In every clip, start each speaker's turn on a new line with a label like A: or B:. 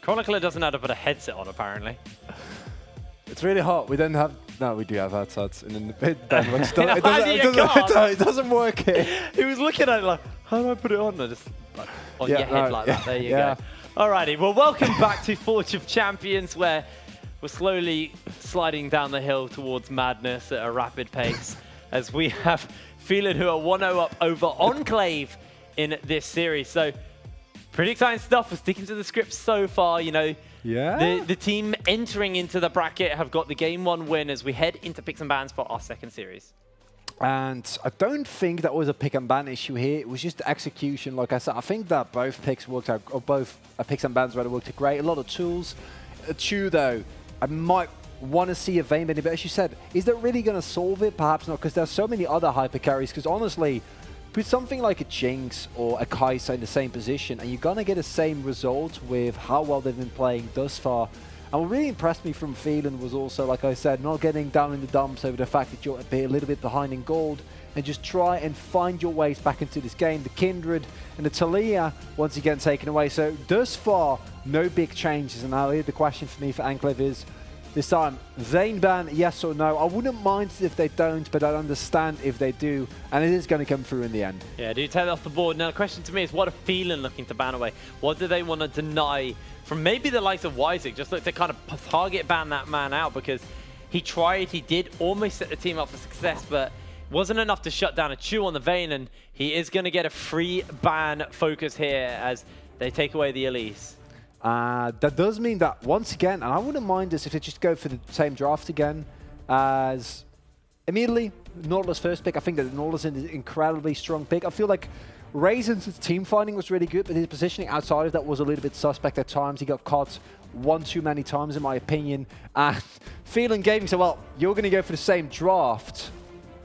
A: Chronicler doesn't know how to put a headset on, apparently.
B: It's really hot. We don't have... No, we do have headsets. And it doesn't work here.
A: He was looking at it like, how do I put it on? Just like, on your head like that. There you go. Alrighty, well, welcome back to Forge of Champions, where we're slowly sliding down the hill towards madness at a rapid pace, as we have Phelan, who are 1-0 up over Enclave in this series. So, pretty exciting stuff. We're sticking to the script so far, you know.
B: Yeah.
A: The team entering into the bracket have got the game 1 win as we head into picks and bans for our second series.
B: And I don't think that was a pick and ban issue here. It was just the execution. Like I said, I think that both picks worked out, or both picks and bans rather worked out great. A lot of tools. Chew though, I might want to see a Vayne Bending, but as you said, is that really going to solve it? Perhaps not, because there's so many other hyper carries. Because honestly, put something like a Jinx or a Kai'Sa in the same position, and you're going to get the same result with how well they've been playing thus far. And what really impressed me from Phelan was also, like I said, not getting down in the dumps over the fact that you're a little bit behind in gold, and just try and find your ways back into this game. The Kindred and the Talia, once again, taken away. So thus far, no big changes. And now here the question for me for Enclave is, this time, Vayne ban, yes or no? I wouldn't mind if they don't, but I'd understand if they do, and it is going to come through in the end.
A: Yeah, do take it off the board. Now, the question to me is, what are Phelan looking to ban away? What do they want to deny from maybe the likes of Wiseek? Just look to kind of target ban that man out, because he tried, he did almost set the team up for success, but wasn't enough to shut down a Chew on the Vayne, and he is going to get a free ban focus here as they take away the Elise.
B: That does mean that, once again, and I wouldn't mind this if they just go for the same draft again as immediately, Nautilus first pick. I think that Nautilus is an incredibly strong pick. I feel like Raisin's team finding was really good, but his positioning outside of that was a little bit suspect at times. He got caught one too many times, in my opinion. And Phelan Gaming said, well, you're going to go for the same draft.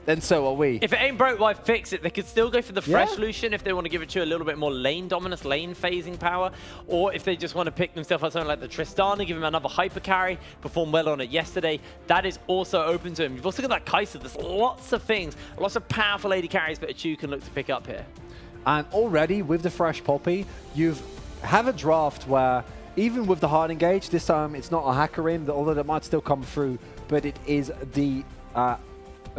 B: Then so are we.
A: If it ain't broke, why fix it? They could still go for the fresh Lucian if they want to give it to a little bit more lane dominance, lane phasing power, or if they just want to pick themselves up something like the Tristana, give him another hyper carry, performed well on it yesterday. That is also open to him. You've also got that Kai'Sa. There's lots of things, lots of powerful AD carries that a Chew can look to pick up here.
B: And already with the fresh Poppy, you have a draft where even with the hard engage, this time it's not a hacker in, although that might still come through, but it is the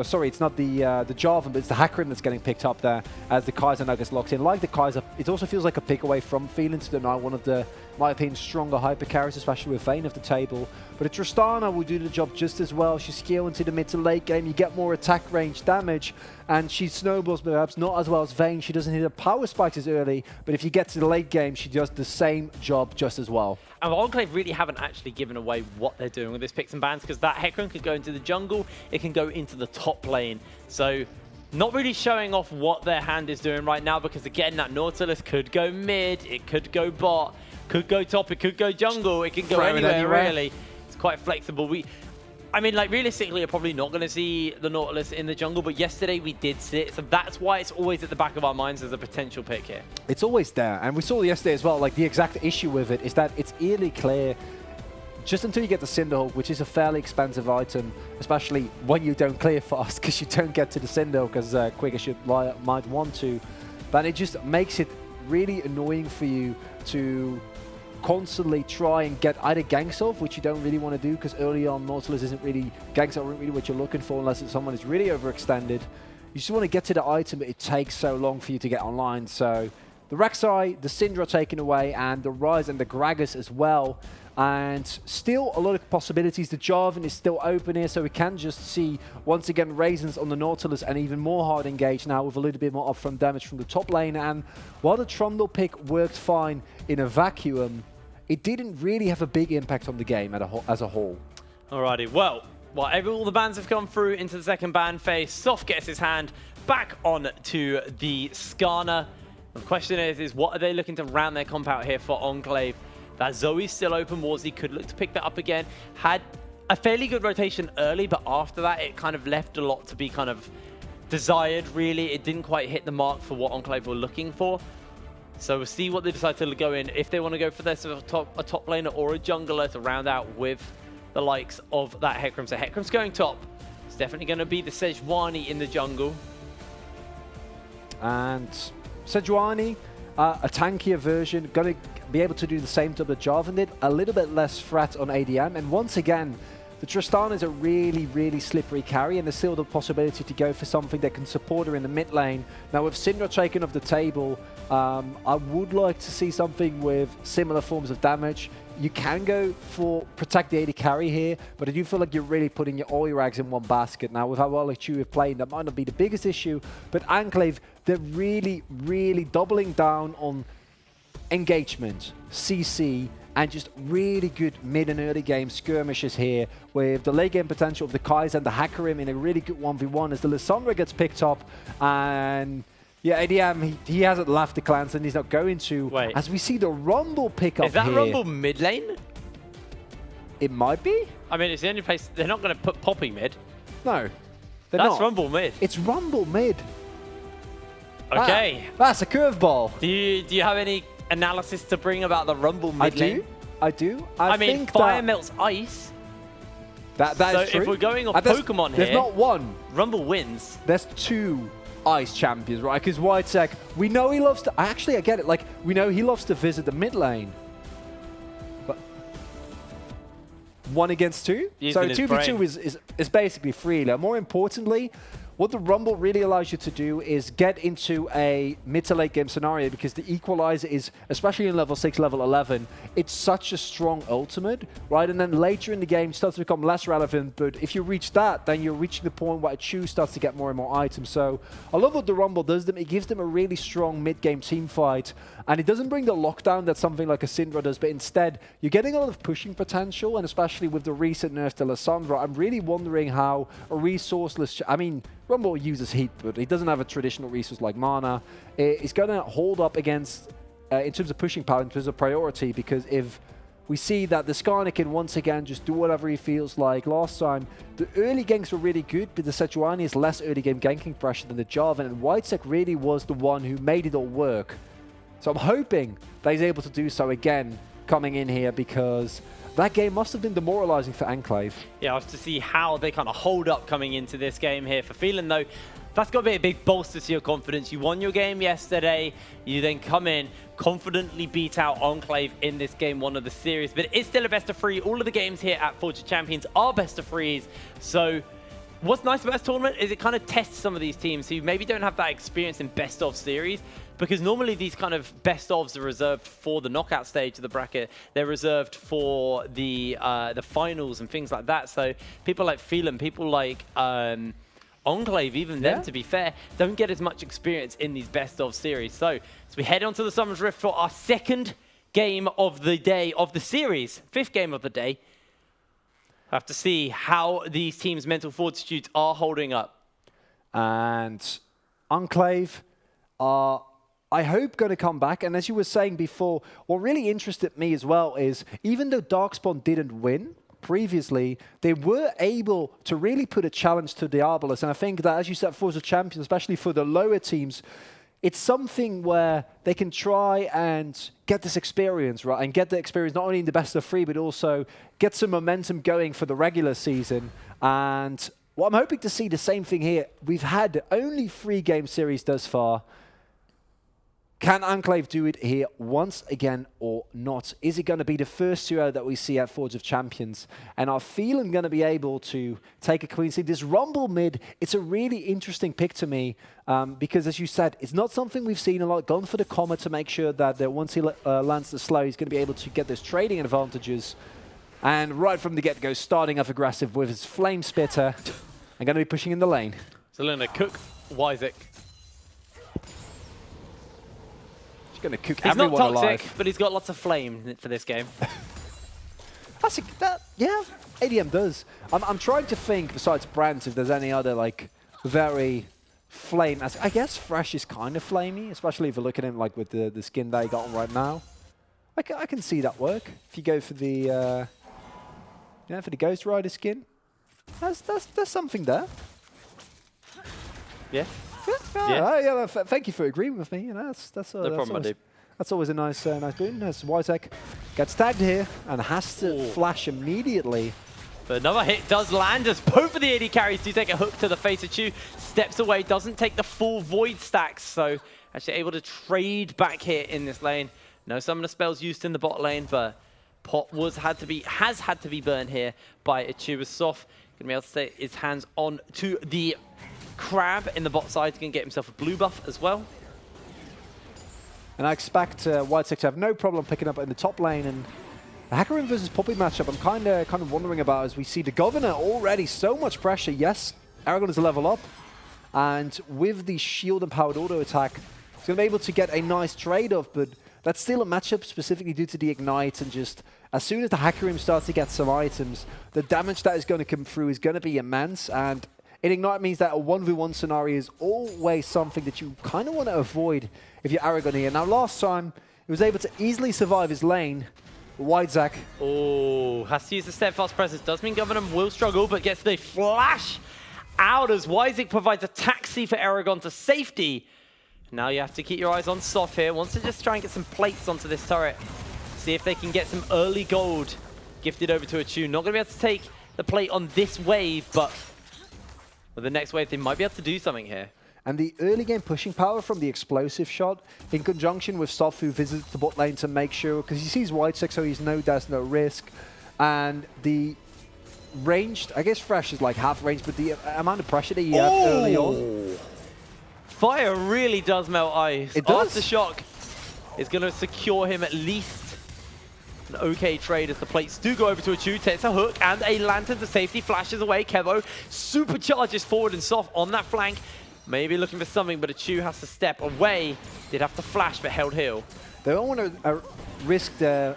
B: sorry, it's not the Jarvan, but it's the Hackrim that's getting picked up there as the Kai'Sa now gets locked in. Like the Kai'Sa, it also feels like a pick away from Phelan to deny one of the, in my opinion, stronger hyper carries, especially with Vayne of the table. But a Tristana will do the job just as well. She's skill into the mid to late game. You get more attack range damage, and she snowballs perhaps not as well as Vayne. She doesn't hit her power spikes as early, but if you get to the late game, she does the same job just as well.
A: And Enclave really haven't actually given away what they're doing with this picks and bans, because that Hecarim can go into the jungle, it can go into the top lane. So not really showing off what their hand is doing right now, because again, that Nautilus could go mid, it could go bot, could go top, it could go jungle, it can go anywhere really. It's quite flexible. I mean, like, realistically, you're probably not going to see the Nautilus in the jungle, but yesterday we did see it, so that's why it's always at the back of our minds as a potential pick here.
B: It's always there, and we saw yesterday as well, like, the exact issue with it is that it's eerily clear just until you get the Cinderhulk, which is a fairly expensive item, especially when you don't clear fast, because you don't get to the Cinderhulk as quick as you might want to, but it just makes it really annoying for you to constantly try and get either ganks off, which you don't really want to do, because early on Nautilus isn't really, ganks aren't really what you're looking for unless it's someone who's really overextended. You just want to get to the item, but it takes so long for you to get online. So the Rek'Sai, the Syndra taken away, and the Ryze and the Gragas as well. And still a lot of possibilities. The Jarvan is still open here, so we can just see, once again, Raisins on the Nautilus and even more hard engaged now with a little bit more upfront damage from the top lane. And while the Trundle pick worked fine in a vacuum, it didn't really have a big impact on the game as a whole.
A: Alrighty, well, all the bans have come through into the second ban phase. Soft gets his hand back on to the Skarner. The question is what are they looking to round their comp out here for Enclave? That Zoe's still open. Warzy could look to pick that up again. Had a fairly good rotation early, but after that, it kind of left a lot to be kind of desired, really. It didn't quite hit the mark for what Enclave were looking for. So we'll see what they decide to go in. If they want to go for this, a top laner or a jungler to round out with the likes of that Hecarim. So Hecarim's going top. It's definitely going to be the Sejuani in the jungle.
B: And Sejuani, a tankier version, be able to do the same job that Jarvan did, a little bit less threat on ADM. And once again, the Tristana is a really, really slippery carry, and there's still the possibility to go for something that can support her in the mid lane. Now, with Syndra taken off the table, I would like to see something with similar forms of damage. You can go for protect the AD carry here, but I do feel like you're really putting all your eggs in one basket. Now, with how well Chu is playing, that might not be the biggest issue, but Enclave, they're really, really doubling down on engagement, CC, and just really good mid and early game skirmishes here with the late game potential of the Kai'Sa and the Hakarim in a really good 1v1 as the Lissandra gets picked up. And yeah, ADM, he hasn't left the clans and he's not going to.
A: Wait.
B: As we see the Rumble pick up
A: Is that
B: here.
A: Rumble mid lane?
B: It might be.
A: I mean, it's the only place, they're not going to put Poppy mid.
B: No, they're
A: That's
B: not.
A: Rumble mid.
B: It's Rumble mid.
A: Okay.
B: That's a curveball.
A: Do you have any analysis to bring about the Rumble mid lane?
B: I do.
A: I mean,
B: think
A: fire
B: that
A: melts ice.
B: that
A: So
B: is true.
A: if we're going off Pokemon
B: there's
A: here,
B: not one.
A: Rumble wins.
B: There's two ice champions, right? Because Whitesec, we know he loves to... Actually, I get it. Like, we know he loves to visit the mid lane. But 1 against 2? So
A: Using his
B: 2v2 is basically free. Now, more importantly, what the Rumble really allows you to do is get into a mid to late game scenario, because the Equalizer is, especially in level 6, level 11, it's such a strong ultimate, right? And then later in the game it starts to become less relevant, but if you reach that, then you're reaching the point where Chu starts to get more and more items. So I love what the Rumble does them. It gives them a really strong mid-game team fight, and it doesn't bring the lockdown that something like a Syndra does, but instead you're getting a lot of pushing potential, and especially with the recent nerf to Lissandra, I'm really wondering how a resourceless... I mean, Rumble uses heat, but he doesn't have a traditional resource like mana. It's going to hold up against, in terms of pushing power, in terms of priority, because if we see that the Skarner can once again just do whatever he feels like. Last time, the early ganks were really good, but the Sejuani is less early game ganking pressure than the Jarvan, and Whitesec really was the one who made it all work. So I'm hoping that he's able to do so again coming in here, because that game must have been demoralizing for Enclave.
A: Yeah, I'll have to see how they kind of hold up coming into this game here. For Phelan, though, that's got to be a big bolster to your confidence. You won your game yesterday. You then come in, confidently beat out Enclave in this game 1 of the series. But it's still a best of 3. All of the games here at Forge of Champions are best of 3s. So what's nice about this tournament is it kind of tests some of these teams who maybe don't have that experience in best of series, because normally these kind of best ofs are reserved for the knockout stage of the bracket. They're reserved for the finals and things like that. So people like Phelan, people like Enclave, even them, to be fair, don't get as much experience in these best of series. So as we head on to the Summer's Rift for our second game of the day of the series, 5th game of the day, I have to see how these teams' mental fortitudes are holding up.
B: And Enclave are, I hope, going to come back. And as you were saying before, what really interested me as well is, even though Darkspawn didn't win previously, they were able to really put a challenge to Diabolus. And I think that, as you said, Force of Champions, especially for the lower teams, it's something where they can try and get this experience, right? And get the experience not only in the best of 3, but also get some momentum going for the regular season. And well, I'm hoping to see the same thing here. We've had only 3 game series thus far. Can Enclave do it here once again or not? Is it going to be the first 2-0 that we see at Forge of Champions? And are Phelan going to be able to take a clean sweep? This Rumble mid, it's a really interesting pick to me, because as you said, it's not something we've seen a lot. Gone for the Comet to make sure that once he lands the slow, he's going to be able to get those trading advantages. And right from the get-go, starting off aggressive with his Flame Spitter and going to be pushing in the lane.
A: So going to cook Wyzek.
B: He's going to cook
A: he's
B: everyone
A: not toxic,
B: alive.
A: but he's got lots of flame for this game.
B: Yeah, ADM does. I'm trying to think, besides Brands, if there's any other, like, very flame. I guess Fresh is kind of flamey, especially if you look at him, like, with the skin that he got on right now. I can see that work. If you go for the, for the Ghost Rider skin, there's something there.
A: Yeah.
B: Thank you for agreeing with me. You know, that's always a nice boon. As Whitesec gets tagged here and has to flash immediately.
A: But another hit does land as both of the AD carries do take a hook to the face of Chu. Steps away, doesn't take the full Void stacks, so actually able to trade back here in this lane. No summoner spells used in the bot lane, but pot has had to be burned here by Achu. Soft gonna be able to stay his hands on to the crab in the bot side. He's gonna get himself a blue buff as well.
B: And I expect White6 to have no problem picking up in the top lane. And the Hecarim versus Puppey matchup, I'm kind of wondering about as we see the Governor already so much pressure. Yes, Aragon is a level up, and with the shield and powered auto attack, he's gonna be able to get a nice trade-off. But that's still a matchup specifically due to the Ignite, and just as soon as the Hecarim starts to get some items, the damage that is going to come through is going to be immense. And in Ignite means that a 1v1 scenario is always something that you kind of want to avoid if you're Aragon here. Now, last time, he was able to easily survive his lane. Whitezak.
A: Oh, has to use the Steadfast Presence. Does mean Governor will struggle, but gets the flash out as Whitezak provides a taxi for Aragon to safety. Now you have to keep your eyes on Soft here. Wants to just try and get some plates onto this turret. See if they can get some early gold gifted over to Achu. Not going to be able to take the plate on this wave, but with the next wave, they might be able to do something here.
B: And the early game pushing power from the explosive shot, in conjunction with Soft, who visits the bot lane to make sure, because he sees Whitesix, so he's there's no risk. And the ranged, I guess Fresh is like half range, but the amount of pressure that he had early on.
A: Fire really does melt ice.
B: It does.
A: Aftershock is going to secure him at least an okay trade as the plates do go over to Achu. Takes a hook and a lantern to safety. Flashes away. Kevo supercharges forward and Soft on that flank. Maybe looking for something, but Achu has to step away. Did have to flash, but held heal.
B: They don't want to risk a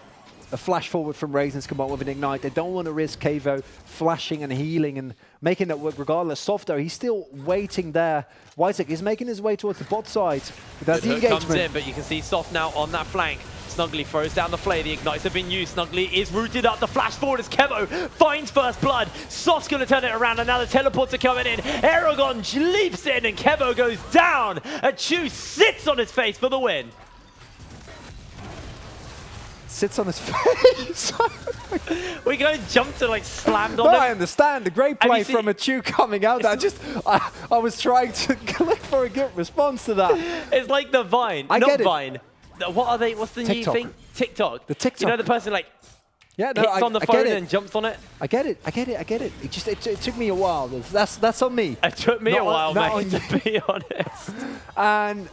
B: flash forward from Raisins come on with an Ignite. They don't want to risk Kevo flashing and healing and making that work regardless. Soft, though, he's still waiting there. Whitesec is making his way towards the bot side. But that's the engagement.
A: Comes in, but you can see Soft now on that flank. Snuggly throws down the flay. The Ignites have been used. Snuggly is rooted up. The flash forward as Kevo finds first blood. Soft's going to turn it around, and now the teleports are coming in. Aragon leaps in, and Kevo goes down. Achu sits on his face for the win.
B: Sits on his face.
A: We're going to jump to like slammed on
B: no,
A: him.
B: I understand. The great play from Achu coming out. I was trying to look for a good response to that.
A: It's like the Vine. Not Vine. What are they? What's the new thing? TikTok.
B: The TikTok.
A: You know the person like
B: hits
A: on the phone and jumps on it?
B: I get it. It took me a while. That's on me.
A: It took me a while, mate, to be honest.
B: And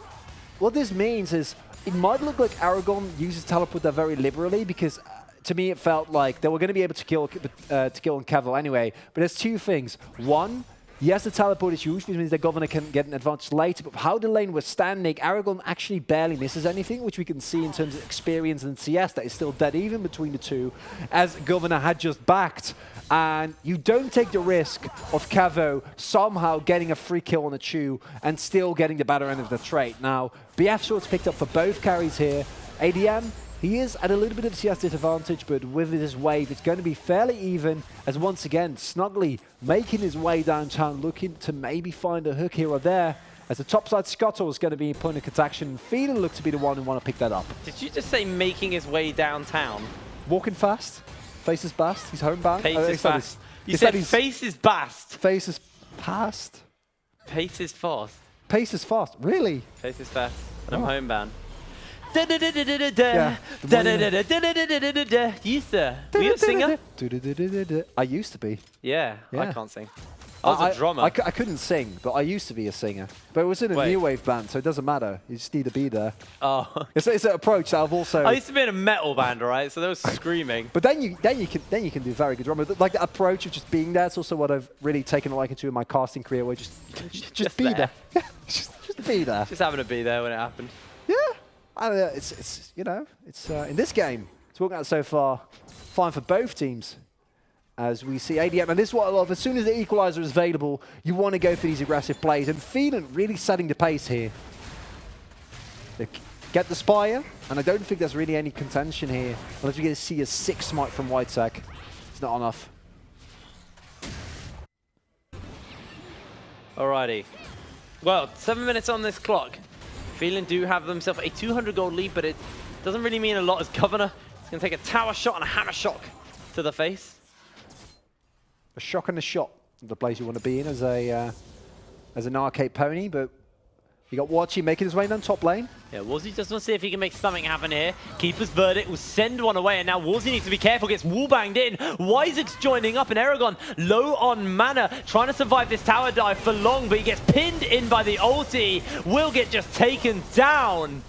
B: what this means is it might look like Aragon uses teleport there very liberally, because to me it felt like they were going to be able to kill on Kevo anyway. But there's two things. One, yes, the teleport is used, which means the Governor can get an advantage later, but how the lane was standing, Aragon actually barely misses anything, which we can see in terms of experience and CS that is still dead even between the two, as Governor had just backed. And you don't take the risk of Kevo somehow getting a free kill on Achu and still getting the better end of the trade. Now, BF Short's picked up for both carries here. ADM, he is at a little bit of CS disadvantage, but with this wave, it's going to be fairly even, as once again, Snuggly making his way downtown, looking to maybe find a hook here or there, as the topside scuttle is going to be in point of contact, and Phelan looks to be the one who want to pick that up.
A: Did you just say making his way downtown?
B: Walking fast. Face is bast. He's homebound.
A: Pace is fast. You said face is bast.
B: Face is past.
A: Pace is fast.
B: Pace is fast. Really?
A: Face is fast. And I'm homebound. Used to. Were you a singer?
B: I used to be.
A: Yeah, I can't sing. I was a drummer.
B: I couldn't sing, but I used to be a singer. But it was in a new wave band, so it doesn't matter. You just need to be there.
A: Oh.
B: It's an approach that I've also.
A: I used to be in a metal band, right? So there was screaming.
B: But then you can do very good drummer. Like the approach of just being there. It's also what I've really taken a liking to in my casting career, where just be there. just be there.
A: Just having to be there when it happened.
B: Yeah. It's in this game, it's working out so far fine for both teams. As we see ADM, and this is what I love, as soon as the equalizer is available, you want to go for these aggressive plays, and Phelan really setting the pace here. They get the Spire, and I don't think there's really any contention here, unless we get to see a 6 smite from Whitesec. It's not enough.
A: Alrighty. Well, 7 minutes on this clock. Phelan do have themselves a 200 gold lead, but it doesn't really mean a lot as Governor. It's going to take a tower shot and a hammer shock to the face.
B: A shock and a shot, the place you want to be in as an arcade pony, but You got Watchy making his way down top lane.
A: Yeah, Warzy just wants to see if he can make something happen here. Keeper's verdict will send one away, and now Warzy needs to be careful, gets wall-banged in. Wisex joining up, and Aragon low on mana, trying to survive this tower dive for long, but he gets pinned in by the ulti. Will get just taken down.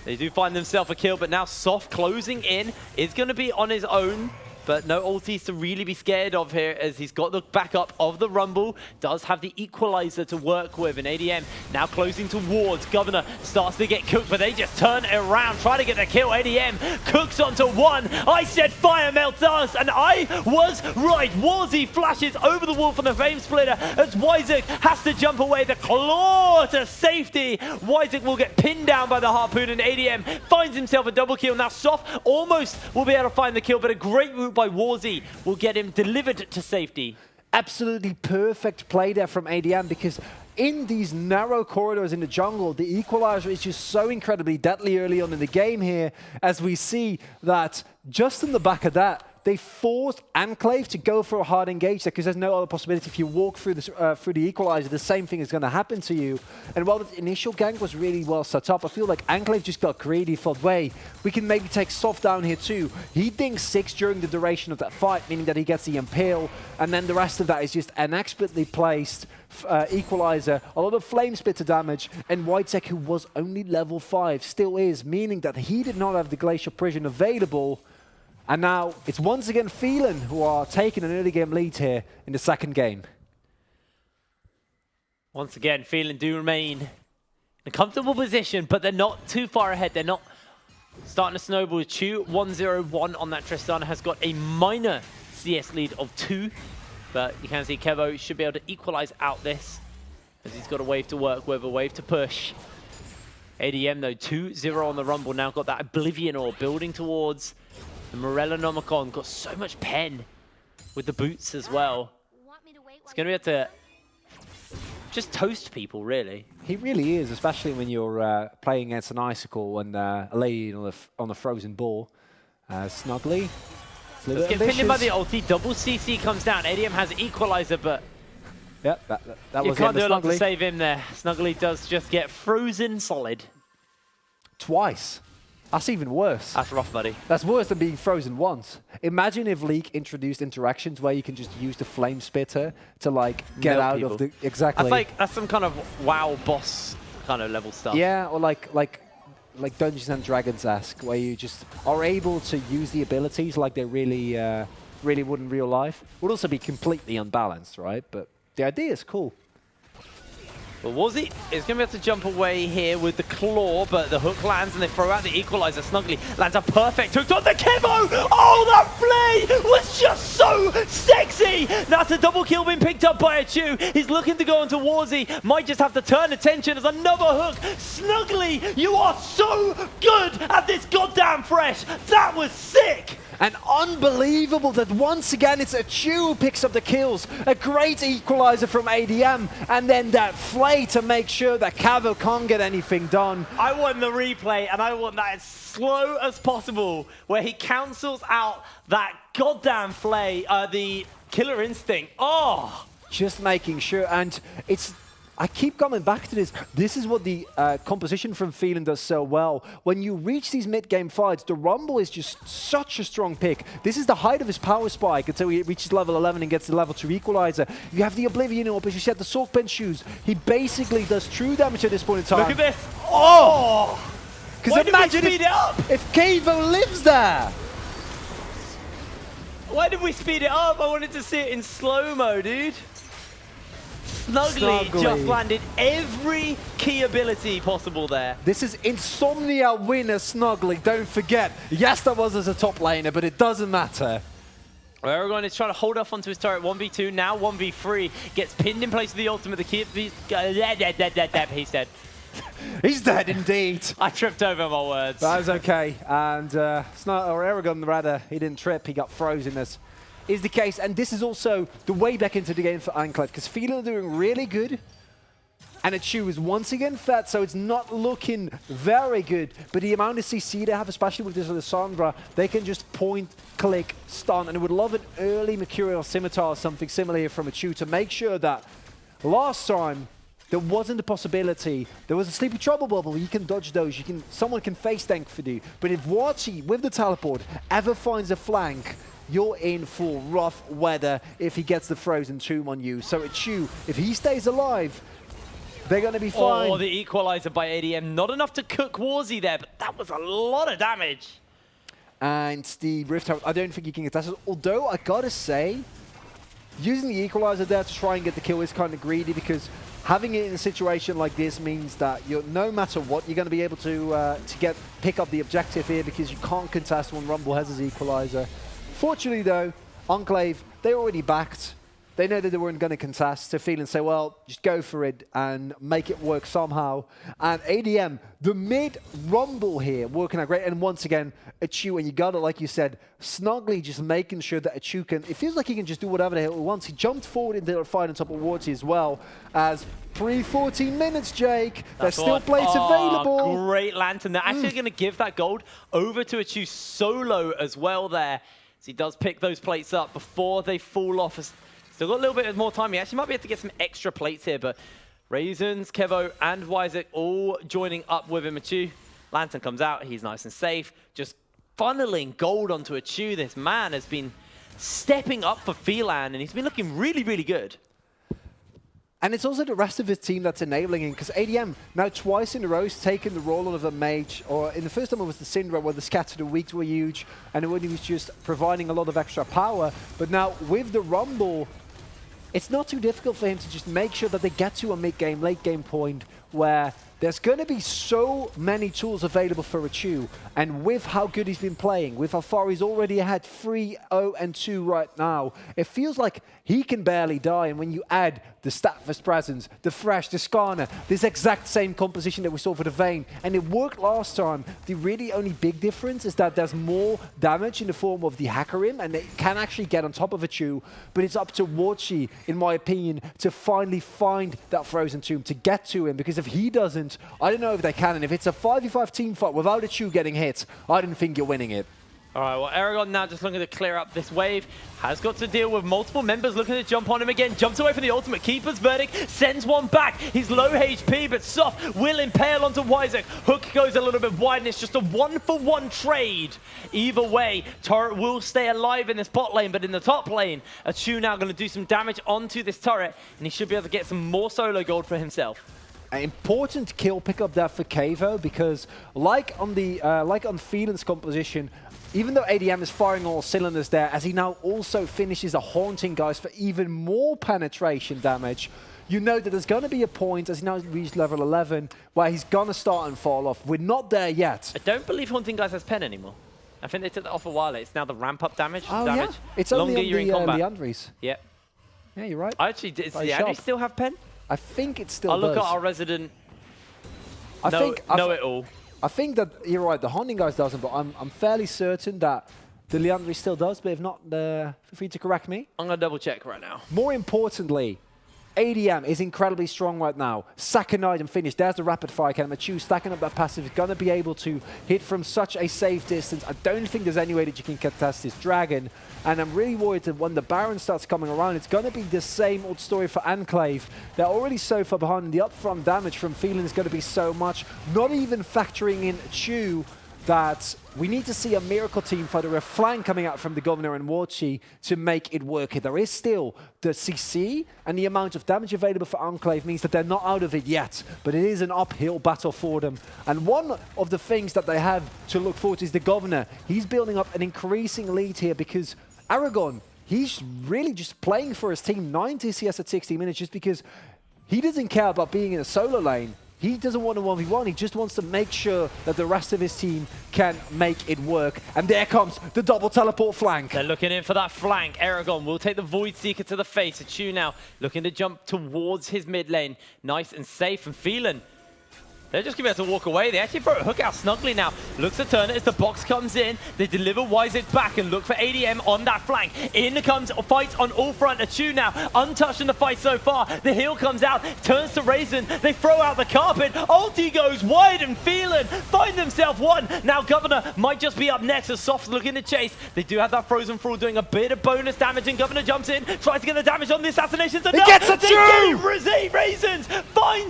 A: They do find themselves a kill, but now Soft closing in is going to be on his own. But no ultis to really be scared of here, as he's got the backup of the Rumble, does have the equalizer to work with, and ADM now closing towards. Governor starts to get cooked, but they just turn it around, try to get the kill. ADM cooks onto one. I said fire melts us, and I was right. Warzy flashes over the wall from the Flame Splitter as Wisex has to jump away. The claw to safety. Wisex will get pinned down by the harpoon, and ADM finds himself a double kill. Now Soft almost will be able to find the kill, but a great route by Warzy will get him delivered to safety.
B: Absolutely perfect play there from ADM, because in these narrow corridors in the jungle, the equalizer is just so incredibly deadly early on in the game here, as we see that just in the back of that, they forced Enclave to go for a hard engage there, because there's no other possibility. If you walk through through the equalizer, the same thing is going to happen to you. And while the initial gank was really well set up, I feel like Enclave just got greedy, thought, wait, we can maybe take Soft down here too. He dinks 6 during the duration of that fight, meaning that he gets the Impale, and then the rest of that is just an expertly placed equalizer, a lot of Flame Splitter damage, and Whitesec, who was only level 5, still is, meaning that he did not have the Glacial Prison available. And now it's once again Phelan who are taking an early game lead here in the second game.
A: Once again, Phelan do remain in a comfortable position, but they're not too far ahead. They're not starting to snowball. Chu 1-0-1 on that Tristana has got a minor CS lead of 2, but you can see Kevo should be able to equalize out this, as he's got a wave to work with, a wave to push. ADM though, 2-0 on the Rumble, now got that Oblivion Orb building towards the Morellonomicon. Got so much pen with the boots as well. It's going to be able to just toast people, really.
B: He really is, especially when you're playing against an Icicle and a lady on the frozen ball. Snuggly.
A: Let's get pinned in by the ulti. Double CC comes down. ADM has equalizer, but
B: yep, that was
A: you can't do a lot to save him there. Snuggly does just get frozen solid.
B: Twice. That's even worse.
A: That's rough, buddy.
B: That's worse than being frozen once. Imagine if League introduced interactions where you can just use the Flame Spitter to like get
A: Melt
B: out
A: people.
B: of the exactly.
A: That's some kind of WoW boss kind of level stuff.
B: Yeah, or like Dungeons and Dragons-esque, where you just are able to use the abilities like they really would in real life. Would also be completely unbalanced, right? But the idea is cool.
A: But Warzy is going to be able to jump away here with the claw, but the hook lands and they throw out the equalizer. Snuggly lands a perfect hook on the Kevo! Oh, that play was just so sexy! That's a double kill being picked up by a Chu. He's looking to go onto Warzy. Might just have to turn attention as another hook. Snuggly, you are so good at this goddamn fresh. That was sick!
B: And unbelievable that once again it's a Chu who picks up the kills. A great equalizer from ADM, and then that flay to make sure that Kevo can't get anything done.
A: I want the replay, and I want that as slow as possible, where he cancels out that goddamn flay, the killer instinct. Oh!
B: Just making sure, and it's... I keep coming back to this. This is what the composition from Phelan does so well. When you reach these mid-game fights, the Rumble is just such a strong pick. This is the height of his power spike until he reaches level 11 and gets the level 2 equalizer. You have the Oblivion Orb, as you said, the Soft Pen shoes. He basically does true damage at this point in time.
A: Look at this. Oh!
B: Because imagine if Kevo lives there.
A: Why did we speed it up? I wanted to see it in slow-mo, dude. Snuggly just landed every key ability possible there.
B: This is Insomnia winner Snuggly, don't forget. Yes, that was as a top laner, but it doesn't matter.
A: Aragon is trying to hold off onto his turret. 1v2, now 1v3. Gets pinned in place of the ultimate. The key... He's dead.
B: He's dead indeed.
A: I tripped over my words.
B: That was okay. And Aragon, rather, he didn't trip. He got frozen as is the case. And this is also the way back into the game for Enclave, because Phelan are doing really good. And Chu is once again fat, so it's not looking very good. But the amount of CC they have, especially with this Lissandra, they can just point, click, stun. And I would love an early Mercurial Scimitar or something similar here from a Chu to make sure that last time there wasn't a possibility. There was a sleepy trouble bubble. You can dodge those. Someone can face tank for you. But if Wachi, with the teleport, ever finds a flank, you're in for rough weather if he gets the frozen tomb on you. So Achu, if he stays alive, they're going to be fine.
A: Oh, the equalizer by ADM. Not enough to cook Warzy there, but that was a lot of damage.
B: And the Rift Tower, I don't think you can get that. Although, I gotta say, using the equalizer there to try and get the kill is kind of greedy, because having it in a situation like this means that no matter what, you're going to be able to pick up the objective here, because you can't contest when Rumble has his equalizer. Fortunately, though, Enclave, they're already backed. They know that they weren't going to contest, so Phelan say, well, just go for it and make it work somehow. And ADM, the mid-rumble here, working out great. And once again, Achu, and you got it, like you said, snugly just making sure that Achu can, it feels like he can just do whatever the hell he wants. He jumped forward into the fight on top of Warzy as well, as pre-14 minutes, Jake. There's still plates available.
A: Great Lantern. They're actually going to give that gold over to Achu solo as well there. So he does pick those plates up before they fall off. Still got a little bit more time. He actually might be able to get some extra plates here, but Raisins, Kevo, and Wyzek all joining up with him. Achu, Lantern comes out. He's nice and safe. Just funneling gold onto Achu. This man has been stepping up for Phelan, and he's been looking really, really good.
B: And it's also the rest of his team that's enabling him, because ADM now twice in a row has taken the role of a mage, or in the first time it was the Syndra where the Scattered Weeks were huge, and when he was just providing a lot of extra power. But now with the Rumble, it's not too difficult for him to just make sure that they get to a mid-game, late-game point where there's going to be so many tools available for Achu, and with how good he's been playing, with how far he's already had 3-0-2 right now, it feels like he can barely die. And when you add the Statfast presence, the Thresh, the Skarner, this exact same composition that we saw for the Vayne, and it worked last time. The really only big difference is that there's more damage in the form of the Hackerim, and it can actually get on top of Achu, but it's up to Wachi, in my opinion, to finally find that Frozen Tomb, to get to him, because if he doesn't, I don't know if they can. And if it's a 5v5 team fight without Achu getting hit, I don't think you're winning it.
A: All right, well, Aragon now just looking to clear up this wave. Has got to deal with multiple members looking to jump on him again. Jumps away from the ultimate. Keeper's verdict. Sends one back. He's low HP, but Soft will impale onto Wyzek. Hook goes a little bit wide, and it's just a 1-for-1 trade. Either way, turret will stay alive in this bot lane, but in the top lane, Achu now going to do some damage onto this turret, and he should be able to get some more solo gold for himself.
B: An important kill pickup there for Kevo, because like on Phelan's composition, even though ADM is firing all cylinders there, as he now also finishes the Haunting guys for even more penetration damage, you know that there's going to be a point, as he now reached level 11, where he's going to start and fall off. We're not there yet.
A: I don't believe Haunting guys has pen anymore. I think they took that off a while. It's now the ramp-up damage.
B: Oh, yeah? It's only on the Leandries.
A: Yeah.
B: Yeah, you're right.
A: Actually, does Leandries still have pen?
B: I think it still
A: I'll
B: does.
A: look at our resident. Know it all.
B: I think that you're right. The Haunting guys doesn't, but I'm fairly certain that the Leandry still does. But if not, feel free to correct me.
A: I'm gonna double check right now.
B: More importantly, ADM is incredibly strong right now. Second item finish. There's the rapid fire cannon. Achu stacking up that passive is going to be able to hit from such a safe distance. I don't think there's any way that you can contest this dragon. And I'm really worried that when the Baron starts coming around, it's going to be the same old story for Enclave. They're already so far behind, and the upfront damage from Phelan is going to be so much. Not even factoring in Achu, that we need to see a miracle team fight or a flank coming out from the Governor and Wachi to make it work. There is still the CC, and the amount of damage available for Enclave means that they're not out of it yet, but it is an uphill battle for them. And one of the things that they have to look forward to is the Governor. He's building up an increasing lead here, because Aragon, he's really just playing for his team 90 CS at 60 minutes just because he doesn't care about being in a solo lane. He doesn't want a 1v1, he just wants to make sure that the rest of his team can make it work. And there comes the double teleport flank.
A: They're looking in for that flank. Aragon will take the Void Seeker to the face. Achu now looking to jump towards his mid lane. Nice and safe. And Phelan, they're just going to be able to walk away. They actually throw a hook out snugly now. Looks to turn it as the box comes in. They deliver Wyzek back and look for ADM on that flank. In comes a fight on all front. Achu now untouched in the fight so far. The heal comes out, turns to Raisin. They throw out the carpet. Ulti goes wide, and Phelan find themselves one. Now Governor might just be up next as Soft's looking to chase. They do have that Frozen Thrall doing a bit of bonus damage, and Governor jumps in, tries to get the damage on the assassination. So
B: he gets a two!
A: Raisins finds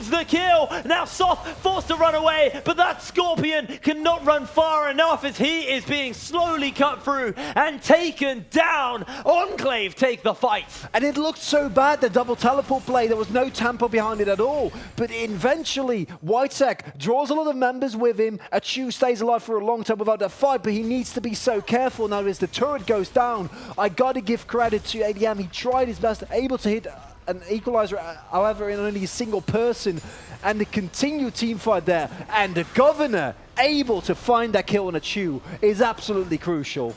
A: Now Soft forced to run away, but that Scorpion cannot run far enough as he is being slowly cut through and taken down. Enclave take the fight.
B: And it looked so bad, the double teleport play. There was no tempo behind it at all. But eventually, Whitesec draws a lot of members with him. Achu stays alive for a long time without that fight, but he needs to be so careful now as the turret goes down. I gotta give credit to ADM. He tried his best, able to hit an equalizer, however, in only a single person. And the continued team fight there. And the Governor able to find that kill on Achu is absolutely crucial.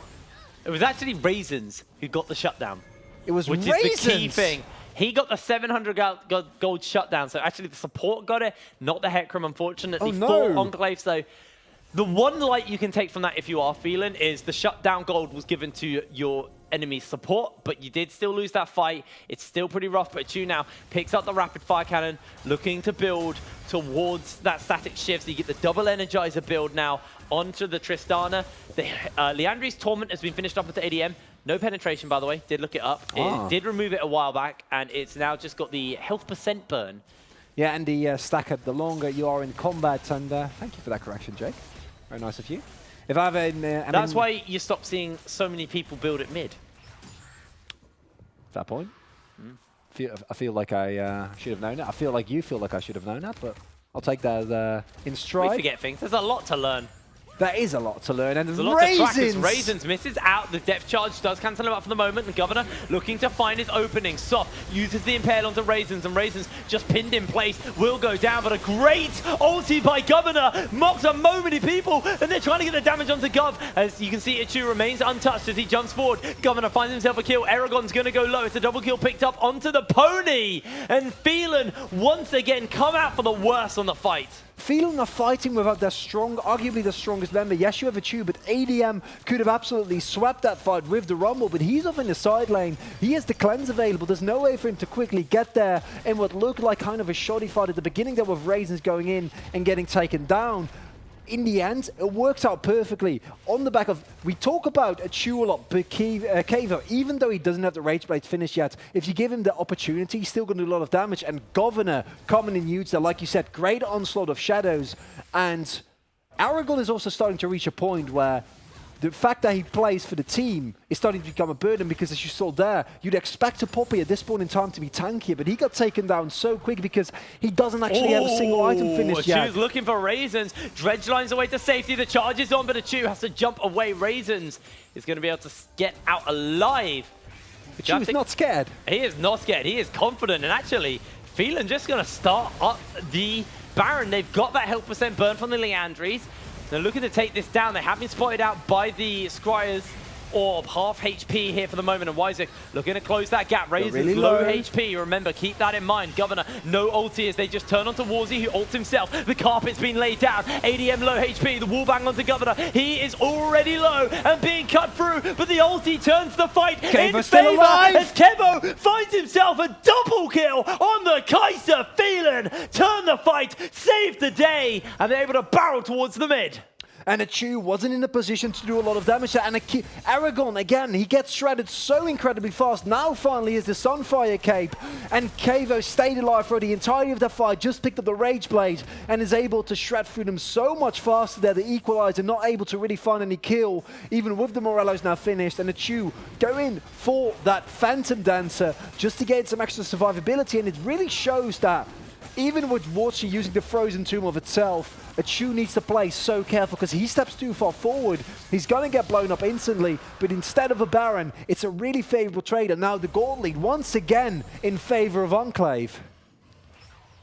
A: It was actually Raisins who got the shutdown.
B: It was
A: which
B: Raisins.
A: is the key thing. He got the 700 gold shutdown, so actually the support got it, not the Hecarim, unfortunately.
B: Oh, no.
A: For Enclave, so the one light you can take from that if you are Phelan is the shutdown gold was given to your enemy support, but you did still lose that fight. It's still pretty rough, but Chu now picks up the rapid fire cannon, looking to build towards that static shift. So you get the double energizer build now onto the Tristana. The Liandry's Torment has been finished up with the ADM. No penetration, by the way. Did look it up. It did remove it a while back, and it's now just got the health percent burn.
B: Yeah, and the stack up the longer you are in combat. And thank you for that correction, Jake. Very nice of you. If I have
A: That's why you stop seeing so many people build at mid.
B: That point. I feel like I should have known it. I feel like you feel like I should have known that, but I'll take that in stride.
A: We forget things. There's a lot to learn.
B: That is a lot to learn, and
A: there's a lot to track as Raisins misses out. The depth charge does cancel him out for the moment. The Governor looking to find his opening. Soft uses the Impale onto Raisins, and Raisins just pinned in place. Will go down, but a great ulti by Governor. Mocks a moment of people, and they're trying to get the damage onto Gov. As you can see, Achu remains untouched as he jumps forward. Governor finds himself a kill. Aragon's going to go low. It's a double kill picked up onto the pony. And Phelan once again come out for the worst on the fight.
B: Phelan are fighting without their strong, arguably the strongest member. Yes, you have Achu, but ADM could have absolutely swept that fight with the Rumble, but he's off in the side lane. He has the cleanse available. There's no way for him to quickly get there in what looked like kind of a shoddy fight at the beginning there with Raisins going in and getting taken down. In the end, it works out perfectly. On the back of, we talk about Achu a lot, but Kavo, even though he doesn't have the Rage Blade finished yet, if you give him the opportunity, he's still going to do a lot of damage. And Governor coming in huge there, like you said, great onslaught of shadows. And Aragon is also starting to reach a point where the fact that he plays for the team is starting to become a burden, because as you saw there, you'd expect a Poppy at this point in time to be tankier, but he got taken down so quick because he doesn't actually have a single item finished yet.
A: Achu's looking for Raisins. Dredge lines away to safety. The charge is on, but Achu has to jump away. Raisins is going to be able to get out alive.
B: Achu is not scared.
A: He is not scared. He is confident. And actually, Phelan just going to start up the Baron. They've got that health percent burn from the Liandrys. They're looking to take this down. They have been spotted out by the Scryers, or half HP here for the moment, and Wisek looking to close that gap. Raisins really low HP. Remember, keep that in mind. Governor, no ulti as they just turn onto Warzy, who ults himself. The carpet's been laid down. ADM low HP. The wall bang onto Governor. He is already low and being cut through, but the ulti turns the fight in favor as Kevo finds himself a double kill on the Kaiser. Phelan turn the fight, save the day, and they're able to barrel towards the mid.
B: And Achu wasn't in a position to do a lot of damage there. And Aragon, again, he gets shredded so incredibly fast. Now, finally, is the Sunfire Cape. And Kavo stayed alive for the entirety of that fight, just picked up the Rage Blade, and is able to shred through them so much faster there. The Equalizer not able to really find any kill, even with the Morellos now finished. And Achu go in for that Phantom Dancer just to gain some extra survivability. And it really shows that even with Warzy using the Frozen Tomb of itself, Achu needs to play so careful, because he steps too far forward, he's going to get blown up instantly. But instead of a Baron, it's a really favorable trade. And now the gold lead once again in favor of Enclave.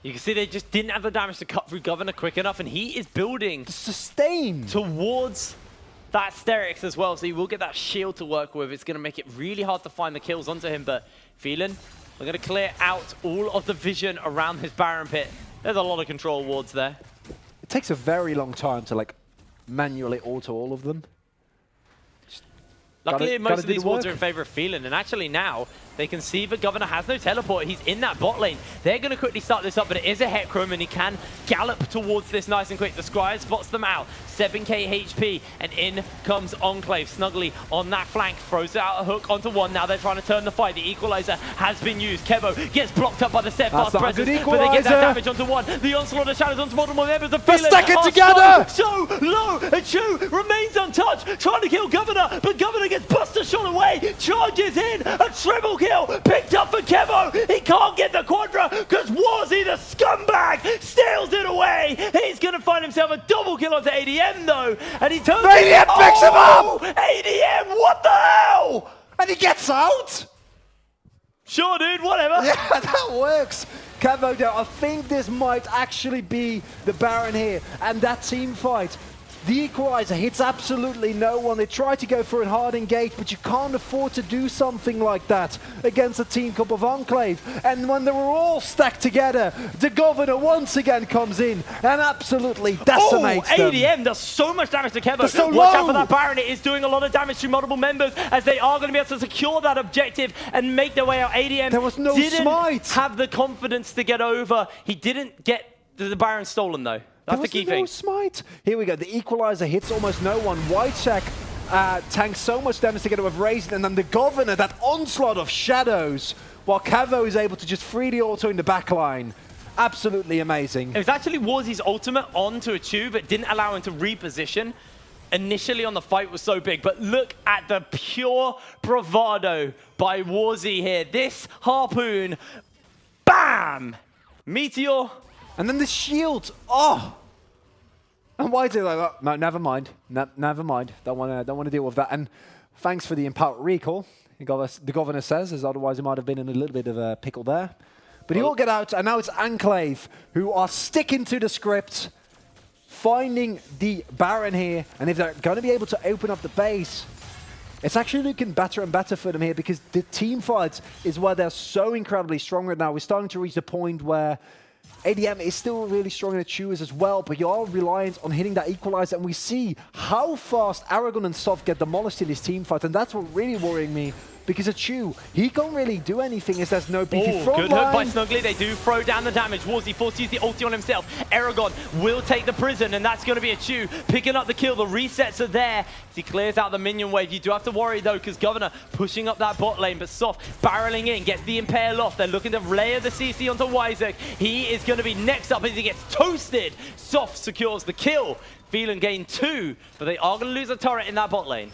A: You can see they just didn't have the damage to cut through Governor quick enough, and he is building
B: to sustain
A: towards that Sterix as well, so he will get that shield to work with. It's going to make it really hard to find the kills onto him, but Phelan, we're going to clear out all of the vision around this Baron pit. There's a lot of control wards there.
B: It takes a very long time to like manually auto all of them.
A: Luckily, most of these wards are in favor of Phelan, and actually now they can see that Governor has no teleport. He's in that bot lane. They're going to quickly start this up, but it is a Hecarim, and he can gallop towards this nice and quick. The Scribe spots them out. 7k HP, and in comes Enclave. Snugly on that flank, throws out a hook onto one. Now they're trying to turn the fight. The Equalizer has been used. Kevo gets blocked up by the steadfast presence, but they get that damage onto one. The Onslaught of Shadows onto multiple members of Phelan.
B: They're stacking together!
A: So low, and Chu remains untouched, trying to kill Governor, but Governor gets Buster shot away, charges in, a triple kill, picked up for Kevo. He can't get the Quadra, because Warzy, the scumbag, steals it away. He's going to find himself a double kill onto ADM, though, and he turns...
B: ADM picks him up!
A: ADM, what the hell?
B: And he gets out!
A: Sure, dude, whatever.
B: Yeah, that works. Kevo, though, I think this might actually be the Baron here, and that team fight. The Equalizer hits absolutely no one. They try to go for a hard engage, but you can't afford to do something like that against a team cup of Enclave. And when they were all stacked together, the Governor once again comes in and absolutely decimates them.
A: ADM does so much damage to Kevo.
B: So
A: Watch out for that Baron. It is doing a lot of damage to multiple members, as they are going to be able to secure that objective and make their way out. ADM
B: there was no
A: didn't
B: smite.
A: have the confidence to get over. He didn't get the Baron stolen, though. That's the key thing.
B: Smite. Here we go. The Equalizer hits almost no one. Whitecheck tanks so much damage together with Raisin, and then the Governor, that onslaught of shadows, while Kevo is able to just free the auto in the back line. Absolutely amazing.
A: It was actually Warzy's ultimate onto a Chu, but didn't allow him to reposition. Initially on the fight was so big, but look at the pure bravado by Warzy here. This Harpoon, bam! Meteor.
B: And then the shield. Oh! And why is it like, oh, no, never mind. Never mind. Don't want to deal with that. And thanks for the Impact recall, the Governor says, as otherwise he might have been in a little bit of a pickle there. But he will get out, and now it's Enclave who are sticking to the script, finding the Baron here. And if they're going to be able to open up the base, it's actually looking better and better for them here, because the team fight is where they're so incredibly strong right now. We're starting to reach the point where ADM is still really strong in the Chewers as well, but you are reliant on hitting that Equalizer, and we see how fast Aragon and Soft get demolished in this team fight, and that's what really worrying me, because a Chew, he can't really do anything as there's no beefy front
A: good
B: line.
A: hook by Snugly. They do throw down the damage. Warzy forced to use the ulti on himself. Aragon will take the prison, and that's going to be a Chew picking up the kill. The resets are there. He clears out the minion wave. You do have to worry, though, because Governor pushing up that bot lane, but Soft barreling in, gets the Impale off. They're looking to layer the CC onto Wyzek. He is going to be next up as he gets toasted. Soft secures the kill. Phelan gained 2, but they are going to lose a turret in that bot lane.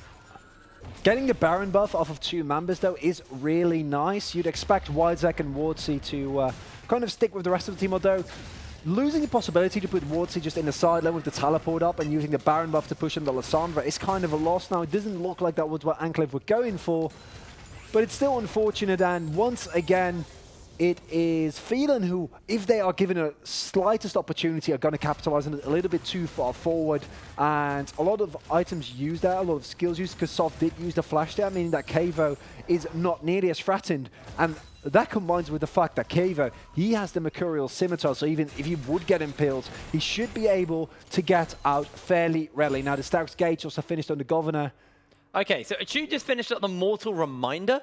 B: Getting the Baron buff off of 2 members, though, is really nice. You'd expect Wyzek and Wardsey to kind of stick with the rest of the team, although losing the possibility to put Wardsey just in the side lane with the teleport up and using the Baron buff to push in the Lissandra is kind of a loss now. It doesn't look like that was what Enclave were going for, but it's still unfortunate, and once again, it is Phelan who, if they are given a slightest opportunity, are going to capitalize on it a little bit too far forward. And a lot of items used there, a lot of skills used, because Soft did use the flash there, meaning that Kevo is not nearly as threatened. And that combines with the fact that Kevo, he has the Mercurial Scimitar, so even if he would get impaled, he should be able to get out fairly readily. Now, the Stark's Gauge also finished on the Governor.
A: Okay, so Achu just finished up the Mortal Reminder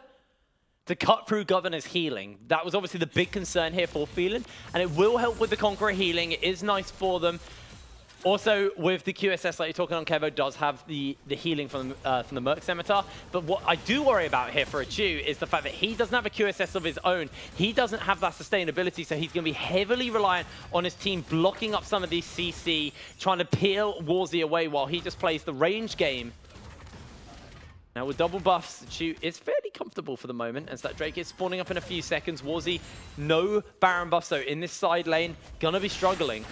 A: to cut through Governor's healing. That was obviously the big concern here for Phelan, and it will help with the Conqueror healing. It is nice for them. Also, with the QSS, like you're talking on, Kevo does have the healing from the Merc Scimitar. But what I do worry about here for Achu is the fact that he doesn't have a QSS of his own. He doesn't have that sustainability, so he's going to be heavily reliant on his team blocking up some of these CC, trying to peel Warzy away while he just plays the range game. Now with double buffs, Chu is fairly comfortable for the moment, as that Drake is spawning up in a few seconds. Warzy, no Baron buffs, so in this side lane, gonna be struggling.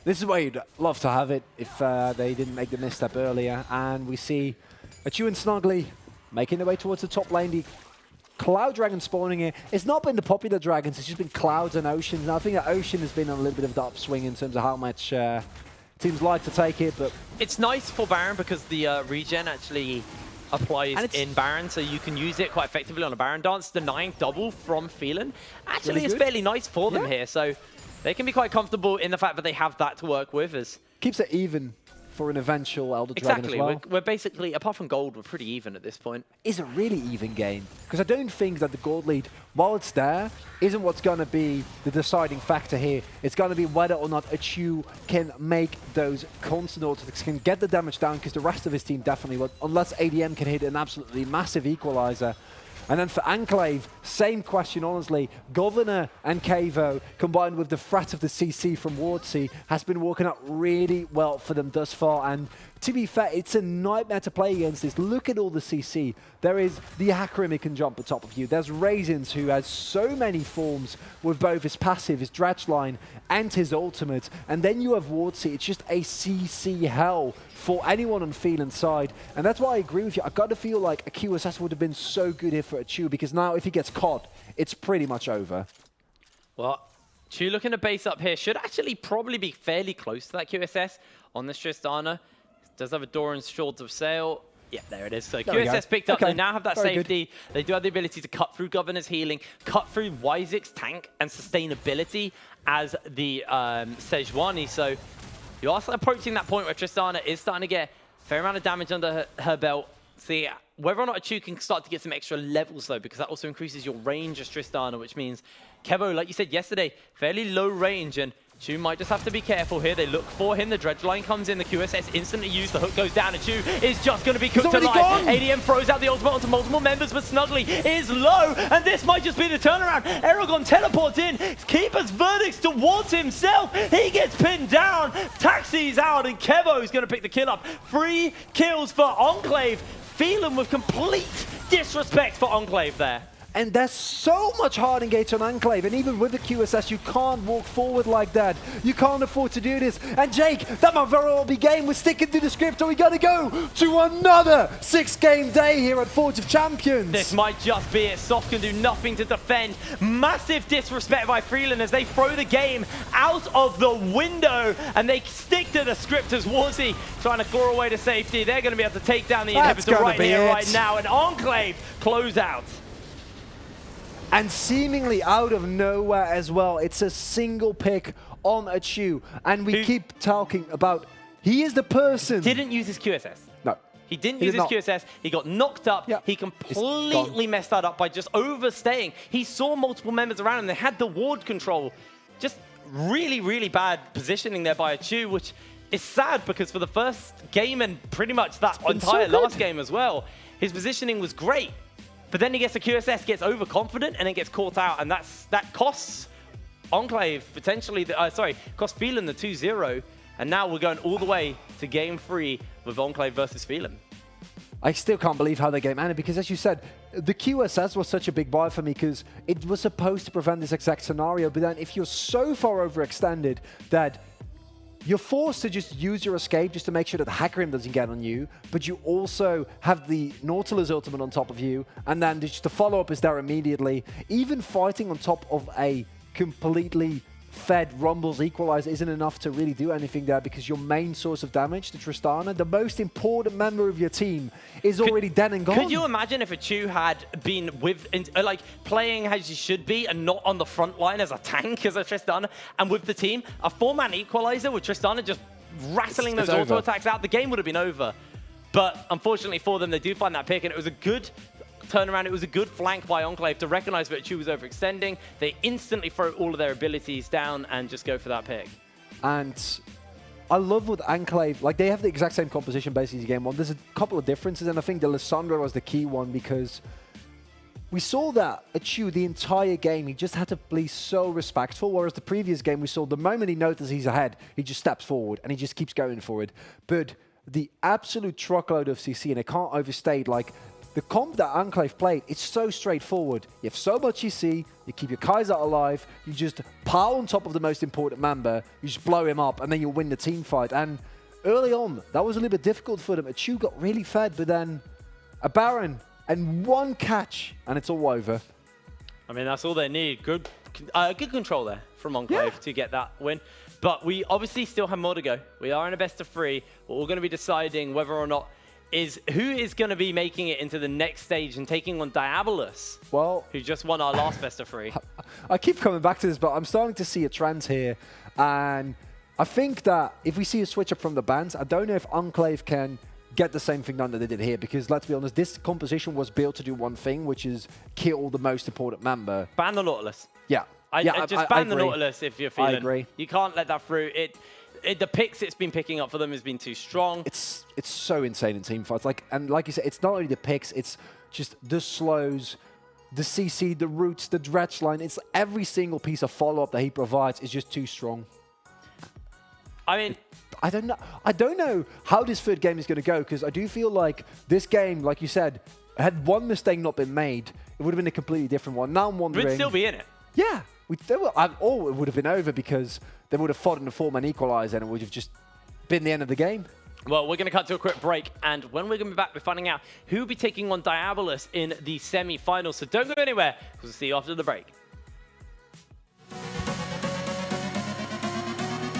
B: This is where you'd love to have it if they didn't make the misstep earlier. And we see Achu and Snugly making their way towards the top lane. The Cloud Dragon spawning here. It's not been the popular dragons, it's just been Clouds and Oceans. And I think that Ocean has been on a little bit of the upswing in terms of how much teams like to take it, but... It's
A: nice for Baron because the regen actually applies in Baron, so you can use it quite effectively on a Baron dance. Denying double from Phelan actually really is fairly nice for them here, so they can be quite comfortable in the fact that they have that to work with.
B: Keeps it even for an eventual Elder Dragon as well.
A: We're basically, apart from gold, we're pretty even at this point.
B: Is a really even game, because I don't think that the gold lead, while it's there, isn't what's going to be the deciding factor here. It's going to be whether or not Achu can make those constant auto-attacks, can get the damage down, because the rest of his team definitely will, unless ADM can hit an absolutely massive equalizer. And then for Enclave, same question, honestly. Governor and Kavo, combined with the threat of the CC from Wardsea, has been working out really well for them thus far. And to be fair, it's a nightmare to play against this. Look at all the CC. There is the Akram who can jump on top of you. There's Raisins, who has so many forms with both his passive, his dredge line, and his ultimate. And then you have Wardsea. It's just a CC hell for anyone on Phelan's side. And that's why I agree with you. I got to feel like a QSS would have been so good here for Achu, because now if he gets caught, it's pretty much over.
A: Well, Chu looking to base up here. Should actually probably be fairly close to that QSS on this Tristana. Does have a Doran's Swords of Sail. Yeah, there it is. So QSS picked up. Okay. They now have that Very safety. Good. They do have the ability to cut through Governor's healing, cut through Wyzik's tank and sustainability as the Sejuani. So you are approaching that point where Tristana is starting to get a fair amount of damage under her belt. See, whether or not Achu can start to get some extra levels, though, because that also increases your range as Tristana, which means Kevo, like you said yesterday, fairly low range, and Chu might just have to be careful here. They look for him. The dredge line comes in. The QSS instantly used. The hook goes down, and Chu is just going to be cooked alive.
B: Gone.
A: ADM throws out the ultimate onto multiple members, but Snuggly is low, and this might just be the turnaround. Eragon teleports in. Keeper's verdicts towards himself. He gets pinned down. Taxi's out, and Kevo is going to pick the kill up. 3 kills for Enclave. Phelan with complete disrespect for Enclave there.
B: And there's so much hard engage on Enclave, and even with the QSS, you can't walk forward like that. You can't afford to do this. And Jake, that might very well be game. We're sticking to the script, and we got to go to another 6-game day here at Forge of Champions.
A: This might just be it. Soft can do nothing to defend. Massive disrespect by Phelan as they throw the game out of the window, and they stick to the script as Wardsea trying to claw away to safety. They're going to be able to take down the inhibitor right here, right now, and Enclave close out.
B: And seemingly out of nowhere as well, it's a single pick on Achu. And we keep talking about, he is the person.
A: Didn't use his QSS.
B: No.
A: He didn't use his QSS. He got knocked up. Yep. He completely messed that up by just overstaying. He saw multiple members around him. They had the ward control. Just really, really bad positioning there by Achu, which is sad because for the first game and pretty much that entire last game as well, his positioning was great. But then he gets a QSS, gets overconfident, and then gets caught out, and that costs Enclave potentially, cost Phelan the 2-0, and now we're going all the way to game 3 with Enclave versus Phelan.
B: I still can't believe how the game ended, because as you said, the QSS was such a big buy for me because it was supposed to prevent this exact scenario, but then if you're so far overextended that you're forced to just use your escape just to make sure that the Hackrim doesn't get on you, but you also have the Nautilus ultimate on top of you, and then just the follow-up is there immediately. Even fighting on top of a completely fed Rumble's Equalizer isn't enough to really do anything there, because your main source of damage, the Tristana, the most important member of your team, is already dead and gone.
A: Could you imagine if Achu had been like playing as he should be and not on the front line as a tank, as a Tristana, and with the team, a 4-man Equalizer with Tristana just rattling those auto attacks out, the game would have been over. But unfortunately for them, they do find that pick, and it was a good turnaround. It was a good flank by Enclave to recognize that Achu was overextending. They instantly throw all of their abilities down and just go for that pick.
B: And I love with Enclave, like they have the exact same composition basically game 1. There's a couple of differences, and I think the Lissandra was the key one, because we saw that Achu the entire game, he just had to be so respectful, whereas the previous game we saw the moment he notices he's ahead, he just steps forward and he just keeps going forward. But the absolute truckload of CC, and I can't overstate, like, the comp that Enclave played, it's so straightforward. You have so much CC, you keep your Kaiser alive, you just pile on top of the most important member, you just blow him up, and then you'll win the team fight. And early on, that was a little bit difficult for them. Achu got really fed, but then a Baron and 1 catch, and it's all over.
A: I mean, that's all they need. Good control there from Enclave to get that win. But we obviously still have more to go. We are in a best of 3. We're going to be deciding whether or not who is going to be making it into the next stage and taking on Diabolus, who just won our last best of 3.
B: I keep coming back to this, but I'm starting to see a trend here, and I think that if we see a switch up from the bans, I don't know if Enclave can get the same thing done that they did here, because let's be honest, this composition was built to do one thing, which is kill the most important member.
A: Ban the Nautilus.
B: Yeah.
A: Just ban the Nautilus if you're feeling.
B: I agree.
A: You can't let that through. The picks it's been picking up for them has been too strong.
B: It's so insane in teamfights. And like you said, it's not only the picks, it's just the slows, the CC, the roots, the dredge line. It's every single piece of follow-up that he provides is just too strong.
A: I mean,
B: I don't know how this third game is going to go, because I do feel like this game, like you said, had one mistake not been made, it would have been a completely different one. Now I'm wondering...
A: We'd still be in it.
B: Yeah. Or it would have been over because they would have fought in the 4-man equalizer and it would have just been the end of the game.
A: Well, we're going to cut to a quick break, and when we're going to be back, we're finding out who will be taking on Diabolus in the semi-finals. So don't go anywhere, because we'll see you after the break.